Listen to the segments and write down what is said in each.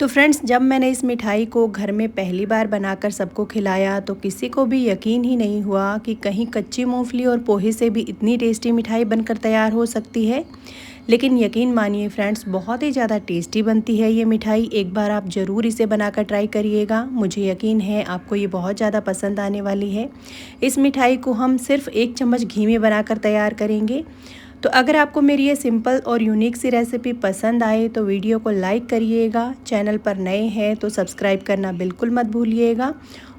तो फ्रेंड्स, जब मैंने इस मिठाई को घर में पहली बार बनाकर सबको खिलाया तो किसी को भी यकीन ही नहीं हुआ कि कहीं कच्ची मूंगफली और पोहे से भी इतनी टेस्टी मिठाई बनकर तैयार हो सकती है। लेकिन यकीन मानिए फ्रेंड्स, बहुत ही ज़्यादा टेस्टी बनती है ये मिठाई। एक बार आप ज़रूर इसे बनाकर ट्राई करिएगा। मुझे यकीन है आपको ये बहुत ज़्यादा पसंद आने वाली है। इस मिठाई को हम सिर्फ 1 चम्मच घी में बनाकर तैयार करेंगे। तो अगर आपको मेरी ये सिंपल और यूनिक सी रेसिपी पसंद आए तो वीडियो को लाइक करिएगा। चैनल पर नए हैं तो सब्सक्राइब करना बिल्कुल मत भूलिएगा।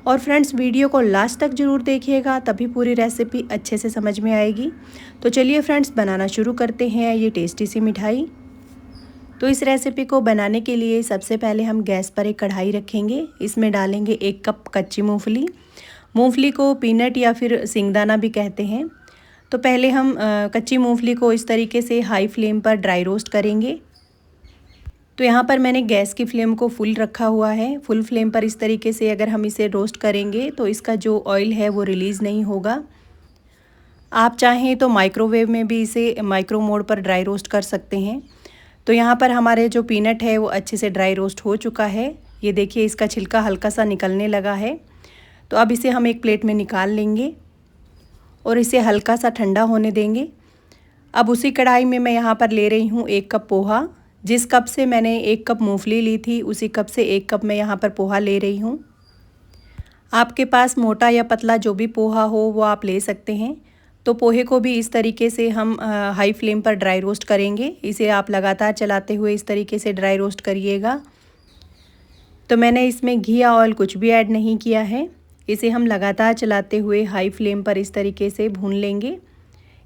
और फ्रेंड्स, वीडियो को लास्ट तक ज़रूर देखिएगा, तभी पूरी रेसिपी अच्छे से समझ में आएगी। तो चलिए फ्रेंड्स, बनाना शुरू करते हैं ये टेस्टी सी मिठाई। तो इस रेसिपी को बनाने के लिए सबसे पहले हम गैस पर एक कढ़ाई रखेंगे। इसमें डालेंगे 1 कप कच्ची मूँगफली। मूँगफली को पीनट या फिर सिंगदाना भी कहते हैं। तो पहले हम कच्ची मूंगफली को इस तरीके से हाई फ्लेम पर ड्राई रोस्ट करेंगे। तो यहाँ पर मैंने गैस की फ्लेम को फुल रखा हुआ है। फुल फ्लेम पर इस तरीके से अगर हम इसे रोस्ट करेंगे तो इसका जो ऑयल है वो रिलीज़ नहीं होगा। आप चाहें तो माइक्रोवेव में भी इसे माइक्रो मोड पर ड्राई रोस्ट कर सकते हैं। तो यहाँ पर हमारे जो पीनट है वो अच्छे से ड्राई रोस्ट हो चुका है। ये देखिए, इसका छिलका हल्का सा निकलने लगा है। तो अब इसे हम एक प्लेट में निकाल लेंगे और इसे हल्का सा ठंडा होने देंगे। अब उसी कढ़ाई में मैं यहाँ पर ले रही हूँ 1 कप पोहा। जिस कप से मैंने 1 कप मूंगफली ली थी उसी कप से 1 कप मैं यहाँ पर पोहा ले रही हूँ। आपके पास मोटा या पतला जो भी पोहा हो वो आप ले सकते हैं। तो पोहे को भी इस तरीके से हम हाई फ्लेम पर ड्राई रोस्ट करेंगे। इसे आप लगातार चलाते हुए इस तरीके से ड्राई रोस्ट करिएगा। तो मैंने इसमें घी या ऑयल कुछ भी ऐड नहीं किया है। इसे हम लगातार चलाते हुए हाई फ्लेम पर इस तरीके से भून लेंगे।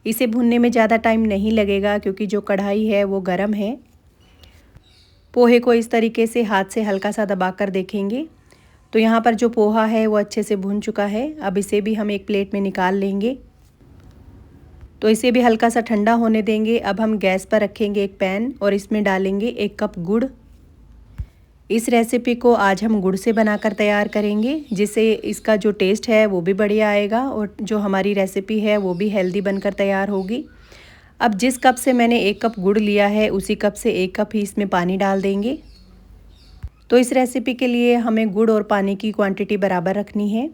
इसे भूनने में ज़्यादा टाइम नहीं लगेगा क्योंकि जो कढ़ाई है वो गर्म है। पोहे को इस तरीके से हाथ से हल्का सा दबाकर देखेंगे। तो यहाँ पर जो पोहा है वो अच्छे से भून चुका है। अब इसे भी हम एक प्लेट में निकाल लेंगे। तो इसे भी हल्का सा ठंडा होने देंगे। अब हम गैस पर रखेंगे एक पैन और इसमें डालेंगे 1 कप गुड़। इस रेसिपी को आज हम गुड़ से बनाकर तैयार करेंगे, जिससे इसका जो टेस्ट है वो भी बढ़िया आएगा और जो हमारी रेसिपी है वो भी हेल्दी बनकर तैयार होगी। अब जिस कप से मैंने 1 कप गुड़ लिया है उसी कप से 1 कप ही इसमें पानी डाल देंगे। तो इस रेसिपी के लिए हमें गुड़ और पानी की क्वांटिटी बराबर रखनी है।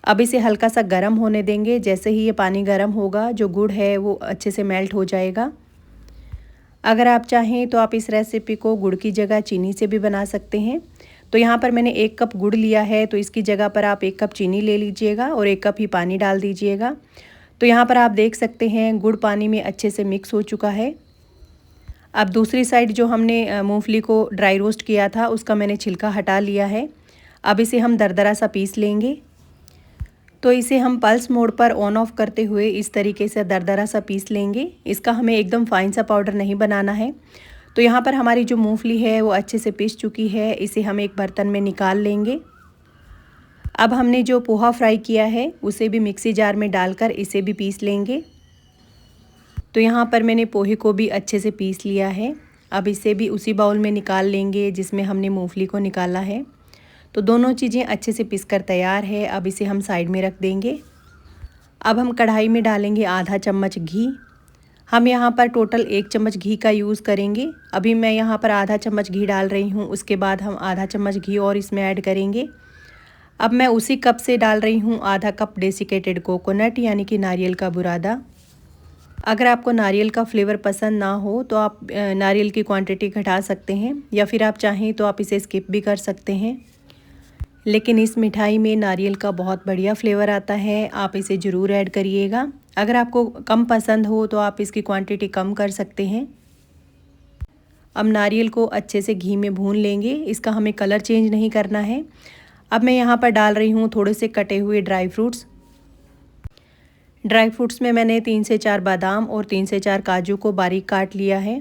अब इसे हल्का सा गर्म होने देंगे। जैसे ही ये पानी गर्म होगा जो गुड़ है वो अच्छे से मेल्ट हो जाएगा। अगर आप चाहें तो आप इस रेसिपी को गुड़ की जगह चीनी से भी बना सकते हैं। तो यहाँ पर मैंने 1 कप गुड़ लिया है तो इसकी जगह पर आप 1 कप चीनी ले लीजिएगा और 1 कप ही पानी डाल दीजिएगा। तो यहाँ पर आप देख सकते हैं गुड़ पानी में अच्छे से मिक्स हो चुका है। अब दूसरी साइड जो हमने मूंगफली को ड्राई रोस्ट किया था उसका मैंने छिलका हटा लिया है। अब इसे हम दरदरा सा पीस लेंगे। तो इसे हम पल्स मोड पर ऑन ऑफ करते हुए इस तरीके से दरदरा सा पीस लेंगे। इसका हमें एकदम फाइन सा पाउडर नहीं बनाना है। तो यहाँ पर हमारी जो मूंगफली है वो अच्छे से पीस चुकी है। इसे हम एक बर्तन में निकाल लेंगे। अब हमने जो पोहा फ्राई किया है उसे भी मिक्सी जार में डालकर इसे भी पीस लेंगे। तो यहाँ पर मैंने पोहे को भी अच्छे से पीस लिया है। अब इसे भी उसी बाउल में निकाल लेंगे जिसमें हमने मूंगफली को निकाला है। तो दोनों चीज़ें अच्छे से पीसकर तैयार है। अब इसे हम साइड में रख देंगे। अब हम कढ़ाई में डालेंगे आधा चम्मच घी। हम यहाँ पर टोटल 1 चम्मच घी का यूज़ करेंगे। अभी मैं यहाँ पर आधा चम्मच घी डाल रही हूँ, उसके बाद हम आधा चम्मच घी और इसमें ऐड करेंगे। अब मैं उसी कप से डाल रही हूँ आधा कप डेसिकेटेड कोकोनट यानी कि नारियल का बुरादा। अगर आपको नारियल का फ्लेवर पसंद ना हो तो आप नारियल की क्वांटिटी घटा सकते हैं या फिर आप चाहें तो आप इसे स्किप भी कर सकते हैं। लेकिन इस मिठाई में नारियल का बहुत बढ़िया फ्लेवर आता है, आप इसे ज़रूर ऐड करिएगा। अगर आपको कम पसंद हो तो आप इसकी क्वांटिटी कम कर सकते हैं। अब नारियल को अच्छे से घी में भून लेंगे। इसका हमें कलर चेंज नहीं करना है। अब मैं यहाँ पर डाल रही हूँ थोड़े से कटे हुए ड्राई फ्रूट्स। ड्राई फ्रूट्स में मैंने 3 से 4 बादाम और 3 से 4 काजू को बारीक काट लिया है।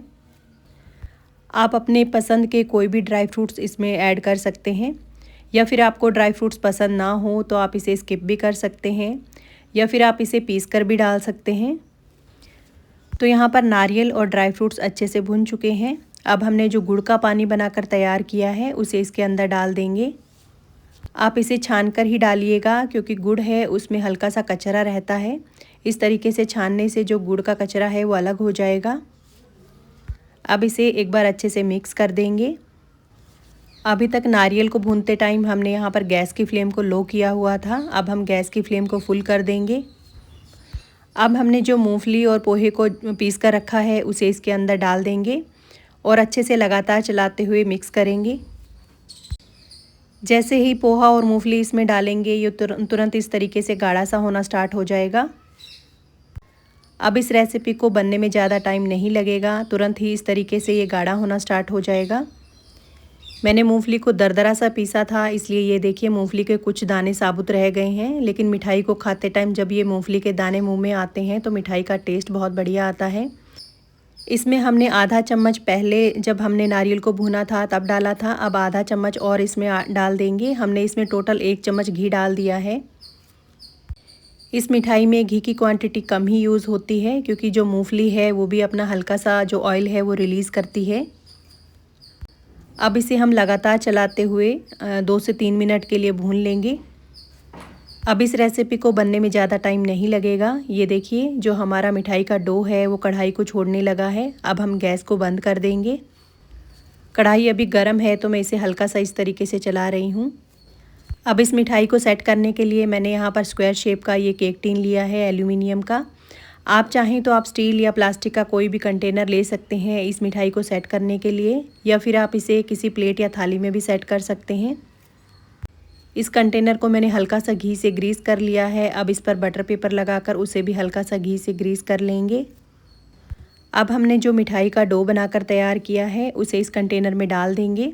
आप अपने पसंद के कोई भी ड्राई फ्रूट्स इसमें ऐड कर सकते हैं, या फिर आपको ड्राई फ्रूट्स पसंद ना हो तो आप इसे स्किप भी कर सकते हैं या फिर आप इसे पीस कर भी डाल सकते हैं। तो यहाँ पर नारियल और ड्राई फ्रूट्स अच्छे से भुन चुके हैं। अब हमने जो गुड़ का पानी बनाकर तैयार किया है उसे इसके अंदर डाल देंगे। आप इसे छान कर ही डालिएगा क्योंकि गुड़ है उसमें हल्का सा कचरा रहता है। इस तरीके से छानने से जो गुड़ का कचरा है वो अलग हो जाएगा। अब इसे एक बार अच्छे से मिक्स कर देंगे। अभी तक नारियल को भूनते टाइम हमने यहाँ पर गैस की फ्लेम को लो किया हुआ था। अब हम गैस की फ्लेम को फुल कर देंगे। अब हमने जो मूंगफली और पोहे को पीस कर रखा है उसे इसके अंदर डाल देंगे और अच्छे से लगातार चलाते हुए मिक्स करेंगे। जैसे ही पोहा और मूंगफली इसमें डालेंगे ये तुरंत इस तरीके से गाढ़ा सा होना स्टार्ट हो जाएगा। अब इस रेसिपी को बनने में ज़्यादा टाइम नहीं लगेगा, तुरंत ही इस तरीके से ये गाढ़ा होना स्टार्ट हो जाएगा। मैंने मूंगफली को दरदरा सा पीसा था, इसलिए ये देखिए मूंगफली के कुछ दाने साबुत रह गए हैं। लेकिन मिठाई को खाते टाइम जब ये मूंगफली के दाने मुंह में आते हैं तो मिठाई का टेस्ट बहुत बढ़िया आता है। इसमें हमने आधा चम्मच पहले जब हमने नारियल को भुना था तब डाला था, अब आधा चम्मच और इसमें डाल देंगे। हमने इसमें टोटल 1 चम्मच घी डाल दिया है। इस मिठाई में घी की क्वांटिटी कम ही यूज़ होती है क्योंकि जो मूंगफली है वो भी अपना हल्का सा जो ऑयल है वो रिलीज़ करती है। अब इसे हम लगातार चलाते हुए 2 से 3 मिनट के लिए भून लेंगे। अब इस रेसिपी को बनने में ज़्यादा टाइम नहीं लगेगा। ये देखिए जो हमारा मिठाई का डो है वो कढ़ाई को छोड़ने लगा है। अब हम गैस को बंद कर देंगे। कढ़ाई अभी गर्म है तो मैं इसे हल्का सा इस तरीके से चला रही हूँ। अब इस मिठाई को सेट करने के लिए मैंने यहाँ पर स्क्वायर शेप का ये केक टिन लिया है एल्यूमिनियम का। आप चाहें तो आप स्टील या प्लास्टिक का कोई भी कंटेनर ले सकते हैं इस मिठाई को सेट करने के लिए, या फिर आप इसे किसी प्लेट या थाली में भी सेट कर सकते हैं। इस कंटेनर को मैंने हल्का सा घी से ग्रीस कर लिया है। अब इस पर बटर पेपर लगाकर उसे भी हल्का सा घी से ग्रीस कर लेंगे। अब हमने जो मिठाई का डो बनाकर तैयार किया है उसे इस कंटेनर में डाल देंगे।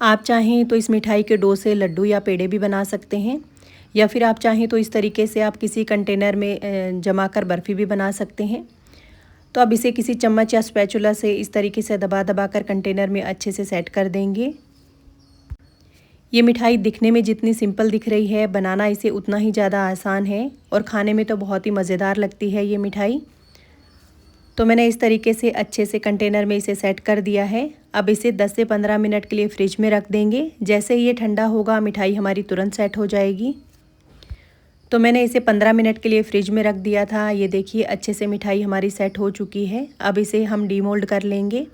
आप चाहें तो इस मिठाई के डो से लड्डू या पेड़े भी बना सकते हैं, या फिर आप चाहें तो इस तरीके से आप किसी कंटेनर में जमा कर बर्फ़ी भी बना सकते हैं। तो अब इसे किसी चम्मच या स्पैचुला से इस तरीके से दबा दबा कर कंटेनर में अच्छे से सेट कर देंगे। ये मिठाई दिखने में जितनी सिंपल दिख रही है, बनाना इसे उतना ही ज़्यादा आसान है और खाने में तो बहुत ही मज़ेदार लगती है ये मिठाई। तो मैंने इस तरीके से अच्छे से कंटेनर में इसे सेट कर दिया है। अब इसे 10 से 15 मिनट के लिए फ्रिज में रख देंगे। जैसे ही ये ठंडा होगा मिठाई हमारी तुरंत सेट हो जाएगी। तो मैंने इसे 15 मिनट के लिए फ्रिज में रख दिया था। ये देखिए अच्छे से मिठाई हमारी सेट हो चुकी है। अब इसे हम डीमोल्ड कर लेंगे।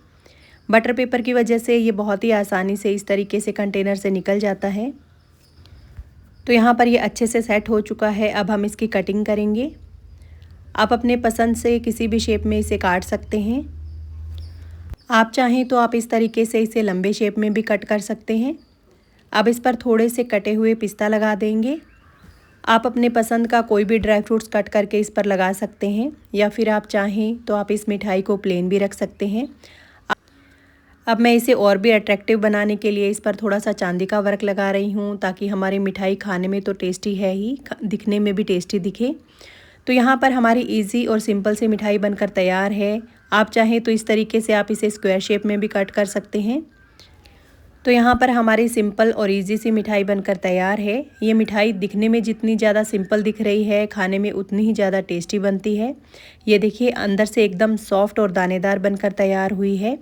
बटर पेपर की वजह से ये बहुत ही आसानी से इस तरीके से कंटेनर से निकल जाता है। तो यहाँ पर ये अच्छे से सेट हो चुका है। अब हम इसकी कटिंग करेंगे। आप अपने पसंद से किसी भी शेप में इसे काट सकते हैं। आप चाहें तो आप इस तरीके से इसे लंबे शेप में भी कट कर सकते हैं। अब इस पर थोड़े से कटे हुए पिस्ता लगा देंगे। आप अपने पसंद का कोई भी ड्राई फ्रूट्स कट करके इस पर लगा सकते हैं, या फिर आप चाहें तो आप इस मिठाई को प्लेन भी रख सकते हैं। अब मैं इसे और भी अट्रैक्टिव बनाने के लिए इस पर थोड़ा सा चांदी का वर्क लगा रही हूँ, ताकि हमारी मिठाई खाने में तो टेस्टी है ही, दिखने में भी टेस्टी दिखे। तो यहाँ पर हमारी इजी और सिंपल सी मिठाई बनकर तैयार है। आप चाहें तो इस तरीके से आप इसे स्क्वायर शेप में भी कट कर सकते हैं। तो यहाँ पर हमारी सिंपल और इजी सी मिठाई बनकर तैयार है। ये मिठाई दिखने में जितनी ज़्यादा सिंपल दिख रही है, खाने में उतनी ही ज़्यादा टेस्टी बनती है। ये देखिए अंदर से एकदम सॉफ्ट और दानेदार बनकर तैयार हुई है।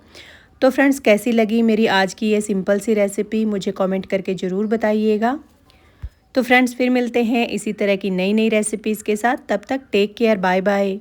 तो फ्रेंड्स, कैसी लगी मेरी आज की ये सिंपल सी रेसिपी, मुझे कमेंट करके ज़रूर बताइएगा। तो फ्रेंड्स, फिर मिलते हैं इसी तरह की नई नई रेसिपीज़ के साथ। तब तक टेक केयर, बाय बाय।